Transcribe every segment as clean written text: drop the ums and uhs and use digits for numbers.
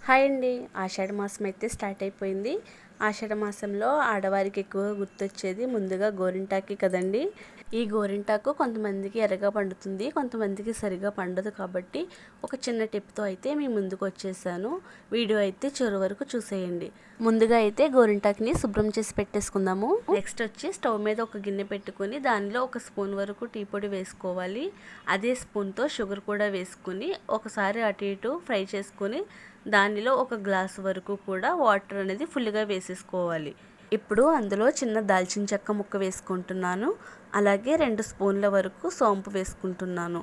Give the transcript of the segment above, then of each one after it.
Hi అండి. ఆషాఢ మాసం అయితే స్టార్ట్ అయిపోయింది. ఆషాఢ మాసంలో ఆడవారికి ఎక్కువగా గుర్తొచ్చేది ముందుగా గోరింటాకి కదండి. ఈ గోరింటాకు కొంతమందికి ఎర్రగా పండుతుంది, కొంతమందికి సరిగా పండదు. కాబట్టి ఒక చిన్న టిప్తో అయితే మీ ముందుకు వచ్చేసాను. వీడియో అయితే చివరి వరకు చూసేయండి. ముందుగా అయితే గోరింటాకుని శుభ్రం చేసి పెట్టేసుకుందాము. నెక్స్ట్ వచ్చి స్టవ్ మీద ఒక గిన్నె పెట్టుకుని దానిలో ఒక స్పూన్ వరకు టీ పొడి వేసుకోవాలి. అదే స్పూన్తో షుగర్ కూడా వేసుకుని ఒకసారి అటు ఇటు ఫ్రై చేసుకుని దానిలో ఒక గ్లాసు వరకు కూడా వాటర్ అనేది ఫుల్గా వేసేసుకోవాలి. ఇప్పుడు అందులో చిన్న దాల్చిన చెక్క ముక్క వేసుకుంటున్నాను. అలాగే 2 స్పూన్ల వరకు సోంపు వేసుకుంటున్నాను.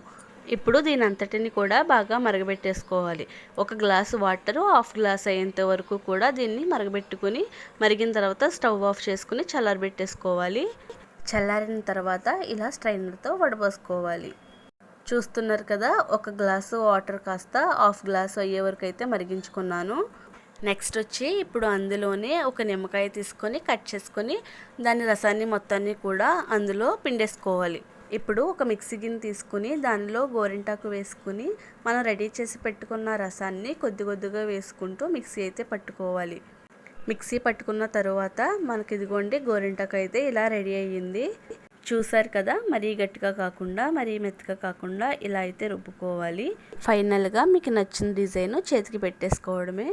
ఇప్పుడు దీని అంతటిని కూడా బాగా మరగబెట్టేసుకోవాలి. ఒక గ్లాసు వాటర్ హాఫ్ గ్లాస్ అయ్యేంత వరకు కూడా దీన్ని మరగబెట్టుకుని మరిగిన తర్వాత స్టవ్ ఆఫ్ చేసుకుని చల్లారబెట్టేసుకోవాలి. చల్లారిన తర్వాత ఇలా స్ట్రైనర్తో వడపోసుకోవాలి. చూస్తున్నారు కదా, ఒక గ్లాసు వాటర్ కాస్త హాఫ్ గ్లాసు అయ్యే వరకు అయితే మరిగించుకున్నాను. నెక్స్ట్ వచ్చి ఇప్పుడు అందులోనే ఒక నిమ్మకాయ తీసుకొని కట్ చేసుకొని దాని రసాన్ని మొత్తాన్ని కూడా అందులో పిండేసుకోవాలి. ఇప్పుడు ఒక మిక్సీ గిన్నె తీసుకుని దానిలో గోరింటాకు వేసుకుని మనం రెడీ చేసి పెట్టుకున్న రసాన్ని కొద్ది కొద్దిగా వేసుకుంటూ మిక్సీ అయితే పట్టుకోవాలి. మిక్సీ పట్టుకున్న తర్వాత మనకి ఇదిగోండి గోరింటాకు అయితే ఇలా రెడీ అయ్యింది. చూసారు కదా, మరీ గట్టిగా కాకుండా మరీ మెత్తగా కాకుండా ఇలా అయితే రుబ్బుకోవాలి. ఫైనల్గా మీకు నచ్చిన డిజైన్ చేతికి పెట్టేసుకోవడమే.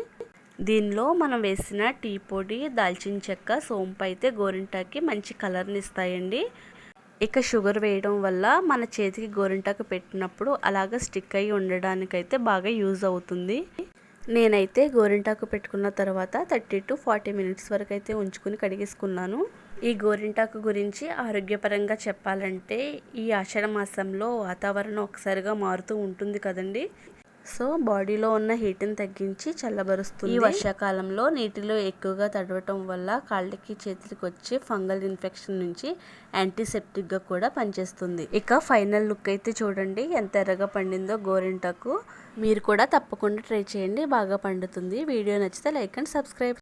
దీనిలో మనం వేసిన టీ పొడి, దాల్చిన చెక్క, సోంపు అయితే గోరింటాకి మంచి కలర్ని ఇస్తాయండి. ఇక షుగర్ వేయడం వల్ల మన చేతికి గోరింటాకు పెట్టినప్పుడు అలాగ స్టిక్ అయ్యి ఉండడానికైతే బాగా యూజ్ అవుతుంది. నేనైతే గోరింటాకు పెట్టుకున్న తర్వాత 30 to 40 మినిట్స్ వరకు అయితే ఉంచుకుని కడిగేసుకున్నాను. ఈ గోరింటాకు గురించి ఆరోగ్యపరంగా చెప్పాలంటే ఈ ఆషాఢ మాసంలో వాతావరణం ఒకసారిగా మారుతూ ఉంటుంది కదండి. సో బాడీలో ఉన్న హీట్ని తగ్గించి చల్లబరుస్తుంది. ఈ వర్షాకాలంలో నీటిలో ఎక్కువగా తడవటం వల్ల కాళ్ళకి చేతులకి వచ్చే ఫంగల్ ఇన్ఫెక్షన్ నుంచి యాంటీసెప్టిక్గా కూడా పనిచేస్తుంది. ఇక ఫైనల్ లుక్ అయితే చూడండి ఎంత ఎర్రగా పండిందో గోరింటాకు. మీరు కూడా తప్పకుండా ట్రై చేయండి, బాగా పండుతుంది. వీడియో నచ్చితే లైక్ అండ్ సబ్స్క్రైబ్.